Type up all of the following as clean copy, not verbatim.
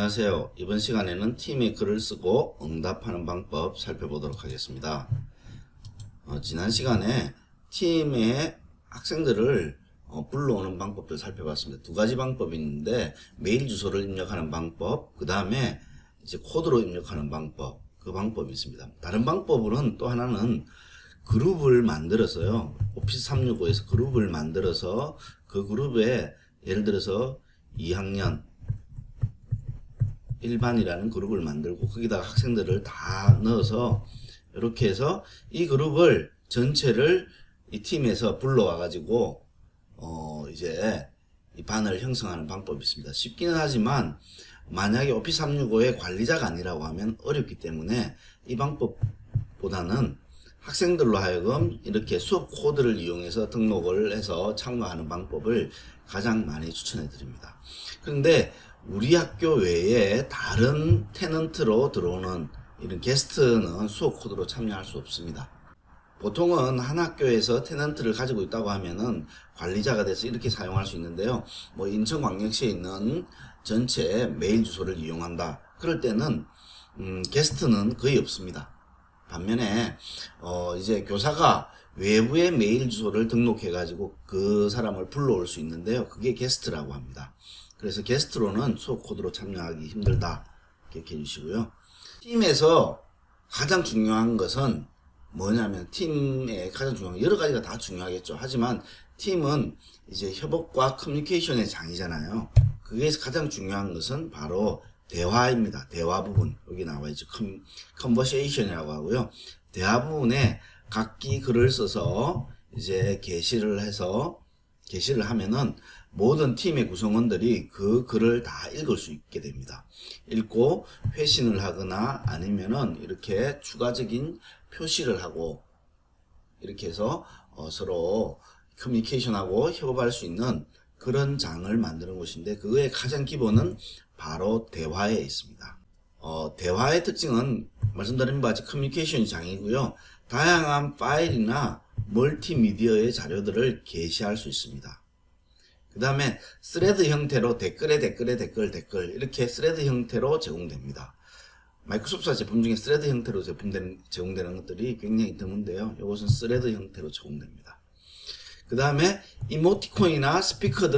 안녕하세요. 이번 시간에는 팀에 글을 쓰고 응답하는 방법 살펴보도록 하겠습니다. 지난 시간에 팀의 학생들을 불러오는 방법들 살펴봤습니다. 두 가지 방법이 있는데 메일 주소를 입력하는 방법, 그 다음에 이제 코드로 입력하는 방법, 그 방법이 있습니다. 다른 방법으로는 또 하나는 그룹을 만들어서요. 오피스 365에서 그룹을 만들어서 그 그룹에 예를 들어서 2학년 1반이라는 그룹을 만들고 거기다가 학생들을 다 넣어서 이렇게 해서 이 그룹을 전체를 이 팀에서 불러와 가지고 이제 이 반을 형성하는 방법이 있습니다. 쉽기는 하지만 만약에 오피스 365의 관리자가 아니라고 하면 어렵기 때문에 이 방법보다는 학생들로 하여금 이렇게 수업 코드를 이용해서 등록을 해서 참가하는 방법을 가장 많이 추천해 드립니다. 그런데 우리 학교 외에 다른 테넌트로 들어오는 이런 게스트는 수업 코드로 참여할 수 없습니다. 보통은 한 학교에서 테넌트를 가지고 있다고 하면은 관리자가 돼서 이렇게 사용할 수 있는데요. 뭐 인천광역시에 있는 전체 메일 주소를 이용한다. 그럴 때는 게스트는 거의 없습니다. 반면에 이제 교사가 외부의 메일 주소를 등록해 가지고 그 사람을 불러올 수 있는데요. 그게 게스트라고 합니다. 그래서 게스트로는 수업 코드로 참여하기 힘들다. 기억해 주시고요. 팀에서 가장 중요한 것은 뭐냐면 팀의 가장 중요한 여러 가지가 다 중요하겠죠. 하지만 팀은 이제 협업과 커뮤니케이션의 장이잖아요. 그게서 가장 중요한 것은 바로 대화입니다. 대화 부분. 여기 나와 있죠. 컨버세이션이라고 하고요. 대화 부분에 각기 글을 써서 이제 게시를 하면은 모든 팀의 구성원들이 그 글을 다 읽을 수 있게 됩니다. 읽고 회신을 하거나 아니면은 이렇게 추가적인 표시를 하고 이렇게 해서 서로 커뮤니케이션하고 협업할 수 있는 그런 장을 만드는 것인데 그거의 가장 기본은 바로 대화에 있습니다. 대화의 특징은 말씀드린 바와 같이 커뮤니케이션 장이고요. 다양한 파일이나 멀티미디어의 자료들을 게시할 수 있습니다. 그 다음에 스레드 형태로 댓글 이렇게 스레드 형태로 제공됩니다. 마이크로소프트 제품 중에 스레드 형태로 제공되는 것들이 굉장히 드문데요. 이것은 스레드 형태로 제공됩니다. 그 다음에 이모티콘이나 스티커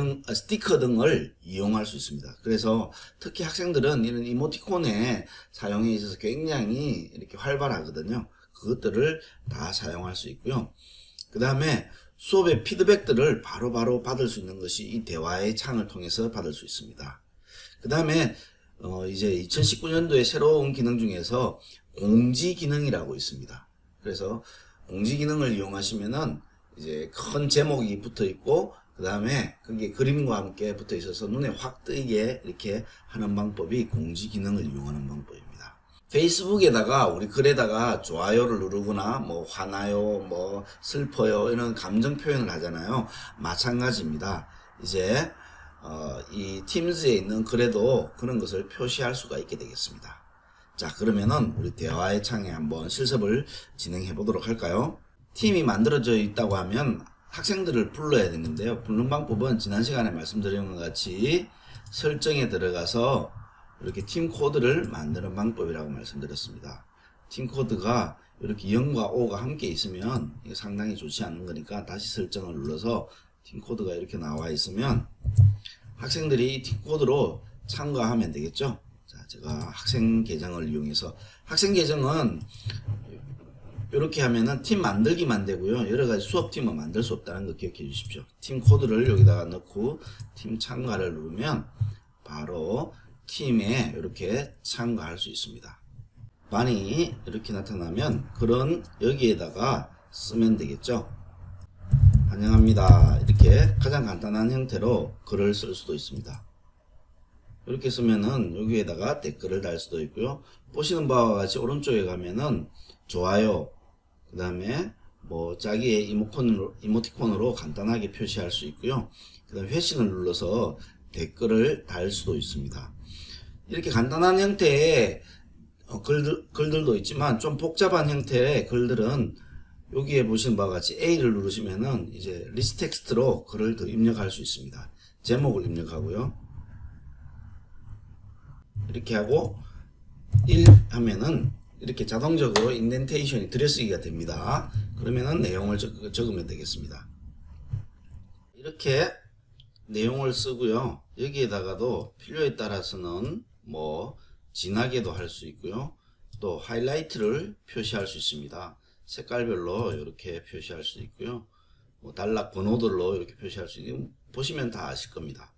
등을 이용할 수 있습니다. 그래서 특히 학생들은 이런 이모티콘의 사용에 있어서 굉장히 이렇게 활발하거든요. 그것들을 다 사용할 수 있고요. 그 다음에 수업의 피드백들을 바로바로 받을 수 있는 것이 이 대화의 창을 통해서 받을 수 있습니다. 그 다음에 이제 2019년도에 새로운 기능 중에서 공지 기능이라고 있습니다. 그래서 공지 기능을 이용하시면은 이제 큰 제목이 붙어 있고 그 다음에 그게 그림과 함께 붙어 있어서 눈에 확 띄게 이렇게 하는 방법이 공지 기능을 이용하는 방법입니다. 페이스북에다가 우리 글에다가 좋아요를 누르거나 뭐 화나요, 뭐 슬퍼요 이런 감정 표현을 하잖아요. 마찬가지입니다. 이제 이 팀즈에 있는 글에도 그런 것을 표시할 수가 있게 되겠습니다. 자, 그러면은 우리 대화의 창에 한번 실습을 진행해 보도록 할까요? 팀이 만들어져 있다고 하면 학생들을 불러야 되는데요. 부르는 방법은 지난 시간에 말씀드린 것 같이 설정에 들어가서 이렇게 팀 코드를 만드는 방법이라고 말씀드렸습니다. 팀 코드가 이렇게 0과 5가 함께 있으면 이게 상당히 좋지 않은 거니까 다시 설정을 눌러서 팀 코드가 이렇게 나와 있으면 학생들이 이 팀 코드로 참가하면 되겠죠. 자, 제가 학생 계정을 이용해서 학생 계정은 이렇게 하면은 팀 만들기만 되고요. 여러가지 수업팀은 만들 수 없다는 거 기억해 주십시오. 팀 코드를 여기다가 넣고 팀 참가를 누르면 바로 팀에 이렇게 참가할 수 있습니다. 반이 이렇게 나타나면 그런 여기에다가 쓰면 되겠죠. 환영합니다. 이렇게 가장 간단한 형태로 글을 쓸 수도 있습니다. 이렇게 쓰면은 여기에다가 댓글을 달 수도 있고요. 보시는 바와 같이 오른쪽에 가면은 좋아요, 그 다음에 뭐 자기의 이모티콘으로 간단하게 표시할 수 있고요. 그 다음에 회신을 눌러서 댓글을 달 수도 있습니다. 이렇게 간단한 형태의 글들도 있지만 좀 복잡한 형태의 글들은 여기에 보시는 바와 같이 A를 누르시면은 이제 리스트 텍스트로 글을 더 입력할 수 있습니다. 제목을 입력하고요. 이렇게 하고 1 하면은 이렇게 자동적으로 인덴테이션이 들여쓰기가 됩니다. 그러면은 내용을 적으면 되겠습니다. 이렇게 내용을 쓰고요. 여기에다가도 필요에 따라서는 뭐 진하게도 할 수 있고요. 또 하이라이트를 표시할 수 있습니다. 색깔별로 이렇게 표시할 수 있고요. 뭐 단락 번호들로 이렇게 표시할 수 있고 보시면 다 아실 겁니다.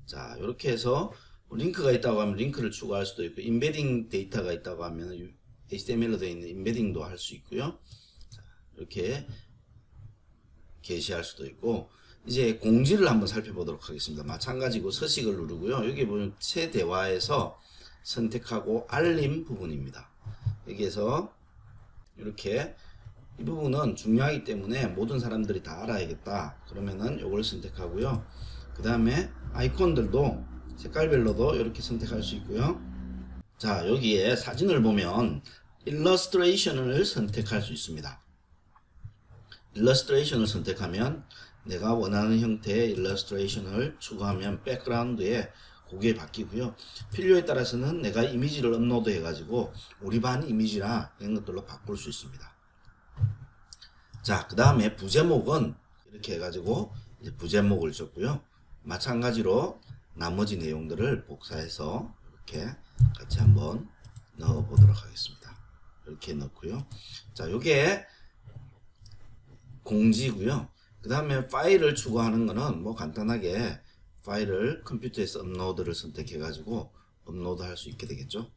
자, 이렇게 해서 링크가 있다고 하면 링크를 추가할 수도 있고, 인베딩 데이터가 있다고 하면 HTML로 되어 있는 인베딩도 할 수 있고요. 자, 이렇게 게시할 수도 있고, 이제 공지를 한번 살펴보도록 하겠습니다. 마찬가지고 서식을 누르고요. 여기 보면 새 대화에서 선택하고 알림 부분입니다. 여기에서 이렇게 이 부분은 중요하기 때문에 모든 사람들이 다 알아야겠다. 그러면은 이걸 선택하고요. 그 다음에 아이콘들도 색깔별로도 이렇게 선택할 수 있고요. 자, 여기에 사진을 보면 일러스트레이션을 선택할 수 있습니다. 일러스트레이션을 선택하면 내가 원하는 형태의 일러스트레이션을 추가하면 백그라운드에 그게 바뀌고요. 필요에 따라서는 내가 이미지를 업로드 해가지고 우리 반 이미지나 이런 것들로 바꿀 수 있습니다. 자, 그 다음에 부제목은 이렇게 해가지고 이제 부제목을 줬고요. 마찬가지로 나머지 내용들을 복사해서 이렇게 같이 한번 넣어 보도록 하겠습니다. 이렇게 넣고요. 자, 요게 공지고요. 그 다음에 파일을 추가하는 거는 뭐 간단하게 파일을 컴퓨터에서 업로드를 선택해 가지고 업로드 할 수 있게 되겠죠.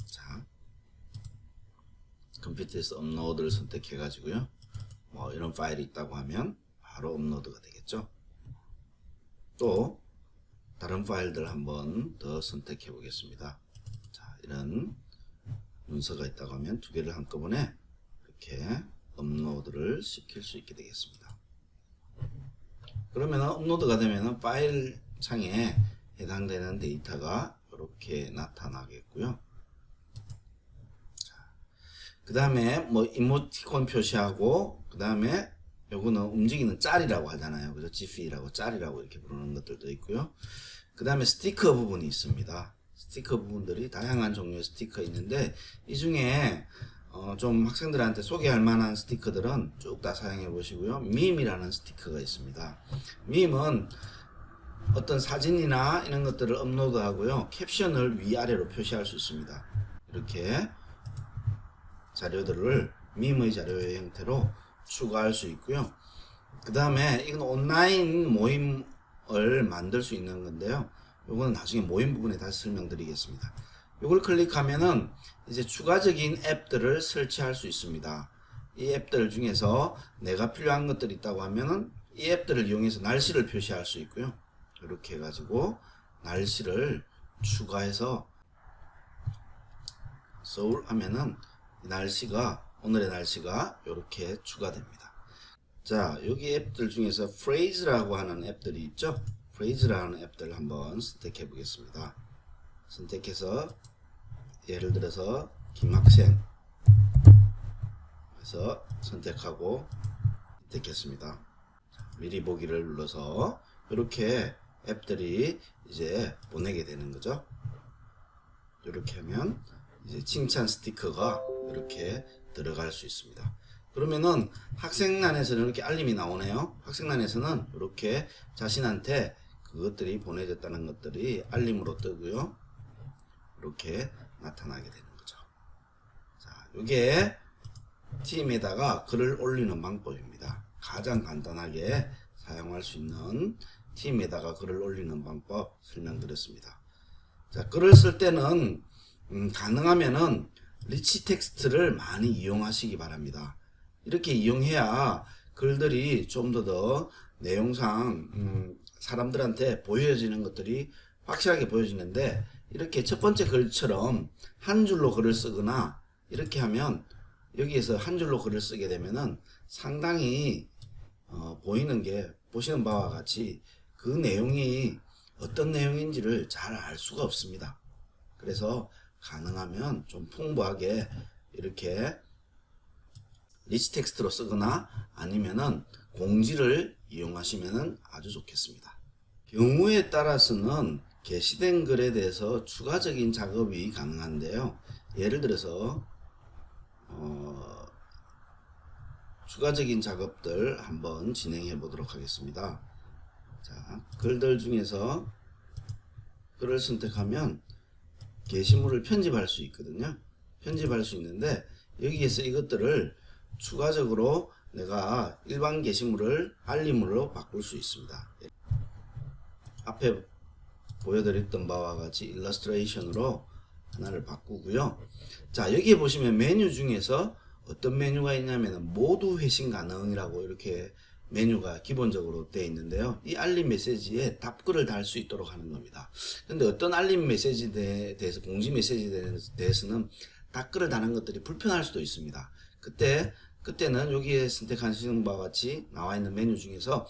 자, 컴퓨터에서 업로드를 선택해 가지고요. 뭐 이런 파일이 있다고 하면 바로 업로드가 되겠죠. 또 다른 파일들 한번 더 선택해 보겠습니다. 자, 이런 문서가 있다고 하면 두 개를 한꺼번에 이렇게 업로드를 시킬 수 있게 되겠습니다. 그러면 업로드가 되면 파일 창에 해당되는 데이터가 이렇게 나타나겠고요. 그 다음에 뭐 이모티콘 표시하고, 그 다음에 요거는 움직이는 짤이라고 하잖아요. 그래서 지피라고 짤이라고 이렇게 부르는 것들도 있고요. 그 다음에 스티커 부분이 있습니다. 스티커 부분들이 다양한 종류의 스티커 있는데, 이 중에 좀 학생들한테 소개할 만한 스티커들은 쭉 다 사용해 보시고요. 밈이라는 스티커가 있습니다. 밈은 어떤 사진이나 이런 것들을 업로드 하고요. 캡션을 위아래로 표시할 수 있습니다. 이렇게 자료들을 밈의 자료의 형태로 추가할 수 있고요. 그 다음에 이건 온라인 모임을 만들 수 있는 건데요. 요거는 나중에 모임 부분에 다시 설명드리겠습니다. 요걸 클릭하면은 이제 추가적인 앱들을 설치할 수 있습니다. 이 앱들 중에서 내가 필요한 것들이 있다고 하면은 이 앱들을 이용해서 날씨를 표시할 수 있고요. 이렇게 해가지고 날씨를 추가해서 서울 하면은 날씨가, 오늘의 날씨가 이렇게 추가됩니다. 자, 여기 앱들 중에서 프레이즈라고 하는 앱들이 있죠. 프레이즈라는 앱들 한번 선택해 보겠습니다. 선택해서 예를 들어서 김학생 해서 선택하고 선택했습니다. 미리 보기를 눌러서 이렇게 앱들이 이제 보내게 되는 거죠. 이렇게 하면 이제 칭찬 스티커가 이렇게 들어갈 수 있습니다. 그러면은 학생란에서는 이렇게 알림이 나오네요. 학생란에서는 이렇게 자신한테 그것들이 보내졌다는 것들이 알림으로 뜨고요. 이렇게 나타나게 되는 거죠. 자, 이게 팀에다가 글을 올리는 방법입니다. 가장 간단하게 사용할 수 있는 팀에다가 글을 올리는 방법 설명드렸습니다. 자, 글을 쓸 때는 가능하면은 리치 텍스트를 많이 이용하시기 바랍니다. 이렇게 이용해야 글들이 좀 더 내용상 사람들한테 보여지는 것들이 확실하게 보여지는데, 이렇게 첫 번째 글처럼 한 줄로 글을 쓰거나 이렇게 하면, 여기에서 한 줄로 글을 쓰게 되면은 상당히 보이는 게 보시는 바와 같이 그 내용이 어떤 내용인지를 잘 알 수가 없습니다. 그래서 가능하면 좀 풍부하게 이렇게 리치 텍스트로 쓰거나 아니면은 공지를 이용하시면은 아주 좋겠습니다. 경우에 따라서는 게시된 글에 대해서 추가적인 작업이 가능한데요. 예를 들어서 추가적인 작업들 한번 진행해 보도록 하겠습니다. 자, 글들 중에서 글을 선택하면 게시물을 편집할 수 있거든요. 편집할 수 있는데 여기에서 이것들을 추가적으로 내가 일반 게시물을 알림으로 바꿀 수 있습니다. 앞에 보여드렸던 바와 같이 일러스트레이션으로 하나를 바꾸고요. 자, 여기에 보시면 메뉴 중에서 어떤 메뉴가 있냐면 모두 회신 가능이라고 이렇게 메뉴가 기본적으로 되어 있는데요. 이 알림 메시지에 답글을 달 수 있도록 하는 겁니다. 근데 어떤 알림 메시지에 대해서, 공지 메시지에 대해서는 답글을 다는 것들이 불편할 수도 있습니다. 그때는 여기에 선택하시는 바와 같이 나와 있는 메뉴 중에서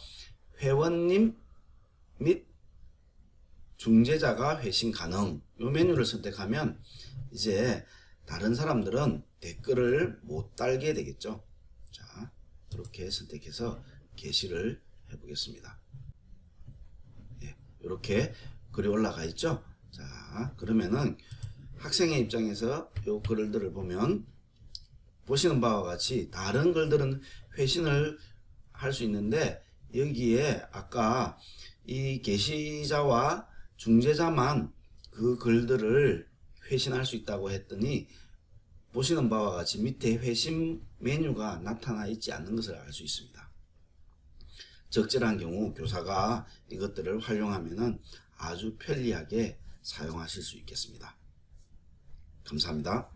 회원님 및 중재자가 회신 가능, 이 메뉴를 선택하면 이제 다른 사람들은 댓글을 못 달게 되겠죠. 자, 이렇게 선택해서 게시를 해보겠습니다. 예, 이렇게 글이 올라가 있죠. 자, 그러면은 학생의 입장에서 이 글들을 보면 보시는 바와 같이 다른 글들은 회신을 할 수 있는데 여기에 아까 이 게시자와 중재자만 그 글들을 회신할 수 있다고 했더니 보시는 바와 같이 밑에 회신 메뉴가 나타나 있지 않는 것을 알 수 있습니다. 적절한 경우 교사가 이것들을 활용하면 아주 편리하게 사용하실 수 있겠습니다. 감사합니다.